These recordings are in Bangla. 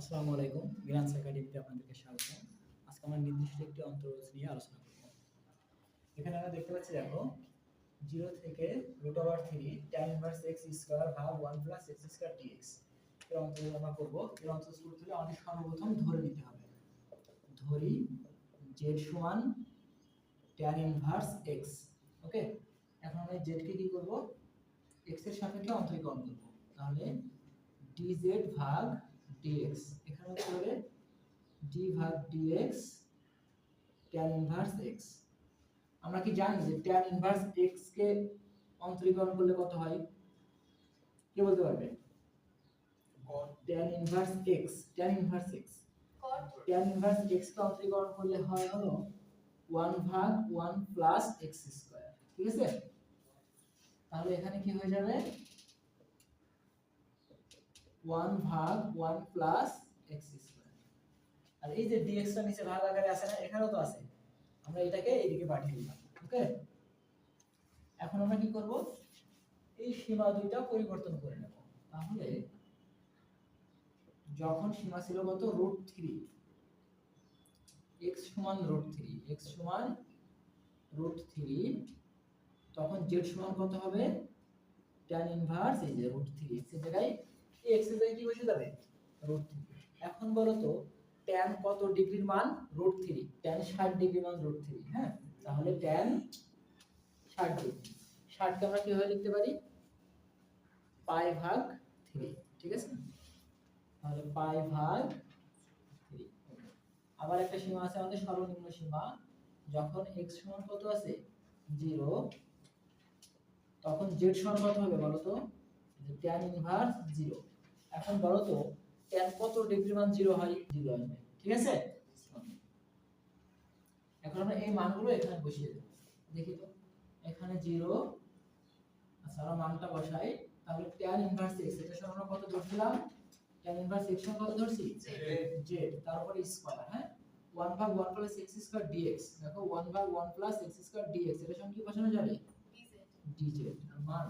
আসসালামু আলাইকুম, গ্রান্স একাডেমিতে আপনাদেরকে স্বাগত। আজকে আমরা নির্দিষ্ট একটি অন্তরজ নিয়ে আলোচনা করব। এখানে আমরা দেখতে পাচ্ছি, দেখো 0 থেকে √3 tan ইনভার্স x স্কয়ার ভাগ 1 প্লাস x স্কয়ার dx এর অন্তরজ আমরা করব। এর অন্তরজ করতে হলে আমাদের সর্বপ্রথম ধরে নিতে হবে, ধরি z সমান tan ইনভার্স x। ওকে, এখন আমরা z কে কি করব, x এর সাপেক্ষে অন্তরীকরণ করব। তাহলে dz ভাগ dx, এখানে করে d ভাগ dx tan ইনভার্স x। আমরা কি জানি যে tan ইনভার্স x কে অন্তরীকরণ করলে কত হয়? কে বলতে পারবে? tan inverse x, tan inverse x, tan inverse x কে অন্তরীকরণ করলে হয় হলো 1 ভাগ 1 প্লাস x স্কয়ার। ঠিক আছে, তাহলে এখানে কি হয়ে যাবে 1 ভাগ 1 প্লাস x স্কয়ার। আর এই যে dx টা নিচে ভাগ আকারে আছে না, এখানেও তো আছে, আমরা এটাকে এইদিকে পাঠিয়ে দিলাম। ওকে, এখন আমরা কি করব, এই সীমা দুইটা পরিবর্তন করে নেব। তাহলে যখন সীমা ছিল কত, √3, x সমান √3, x সমান √3, তখন z সমান কত হবে, tan ইনভার্স এই যে √3, x এর জায়গায় এই x এর জায়গায় কি বসে যাবে, √3। এখন বলো তো tan কত ডিগ্রির মান, √3, tan 60 ডিগ্রি মান √3। হ্যাঁ, তাহলে tan 60 ডিগ্রি, 60 কে আমরা কিভাবে লিখতে পারি, পাই ভাগ 3। ঠিক আছে, তাহলে পাই ভাগ 3। আবার একটা সীমা আছে আমাদের, সর্বনিম্ন সীমা, যখন x সমান কত আছে 0, তখন z সমান কত হবে বলো তো, tan ইনভার্স 0। এখন বলো তো tan কত ডিগ্রি মান 0 হয়, 0 আসবে। ঠিক আছে, এখন আমরা এই মানগুলো এখানে বসিয়ে দেব। দেখি তো, এখানে 0, আচ্ছা আমরা মানটা বসাই। তাহলে tan ইনভার্স x, এটা সমান আমরা কত ধরছিলাম, tan ইনভার্স x সমান কত ধরছি, z, তারপরে স্কয়ার। হ্যাঁ, 1 ভাগ 1 প্লাস x স্কয়ার dx, দেখো 1 ভাগ 1 প্লাস x স্কয়ার dx, এটা সমান কি বসানো যাবে, dz। আর মান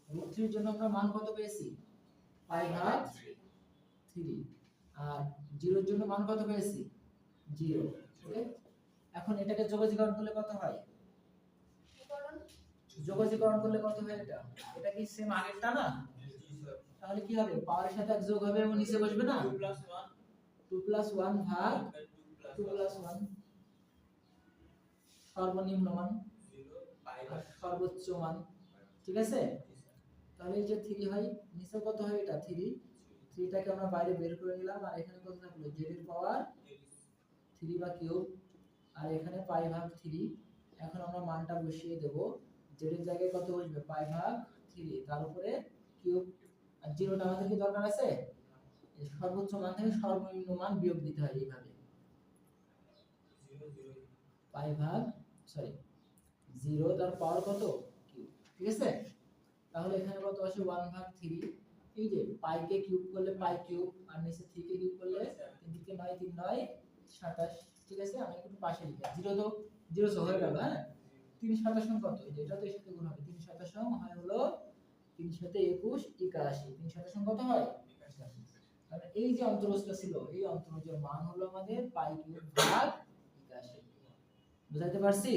√3 এর জন্য আমরা মান কত পেয়েছি, পাই ভাগ 3। আর 0 এর জন্য মান কত পেয়েছি, 0। ওকে, এখন এটাকে যোগজীকরণ করলে কত হয়, যোগজীকরণ করলে কত হয়, এটা কি সেম আগেরটা না? তাহলে কি হবে, পাওয়ারের সাথে এক যোগ হবে এবং নিচে বসবে না, 2 প্লাস 1 ভাগ 2 প্লাস 1, সর্বনিম্ন মান আর সর্বোচ্চ মান। ঠিক আছে, তাহলে এই যে 3 হয়, নিচে কত হয়, এটা 3, 3টাকে আমরা বাইরে বের করে নিলাম। আর এখানে কত থাকলো, z এর পাওয়ার 3 বা কিউব, আর এখানে পাই ভাগ 3। এখন আমরা মানটা বসিয়ে দেব, z এর জায়গায় কত বসবে, পাই ভাগ 3, তার উপরে কিউব। আর 0টা আমাদের কি দরকার আছে, এই সর্বোচ্চ মান থেকে সর্বনিম্ন মান বিয়োগ দিতে হয় এইভাবে, পাই ভাগ 0 তার পাওয়ার কত, কিউব। ঠিক আছে, তাহলে এখানে কত আসে, 1 ভাগ 3। এই যে পাই কে কিউব করলে পাই কিউব, আর নিচে 3 কে কিউব করলে 3 কে 9, 3 9 27। ঠিক আছে, আমি একটু পাশে লিখি, 0 তো 0 সহ হয়ে গেল। হ্যাঁ, 3 27 সমান কত, এটা তো এর সাথে গুণ হবে, 3 27 সমান হয় হলো 3 7 21 81, 3 27 সমান কত হয়, 81। তাহলে এই যে অন্তরজটা ছিল, এই অন্তরজের মান হলো আমাদের পাই কিউব ভাগ 81। বুঝাইতে পারছি?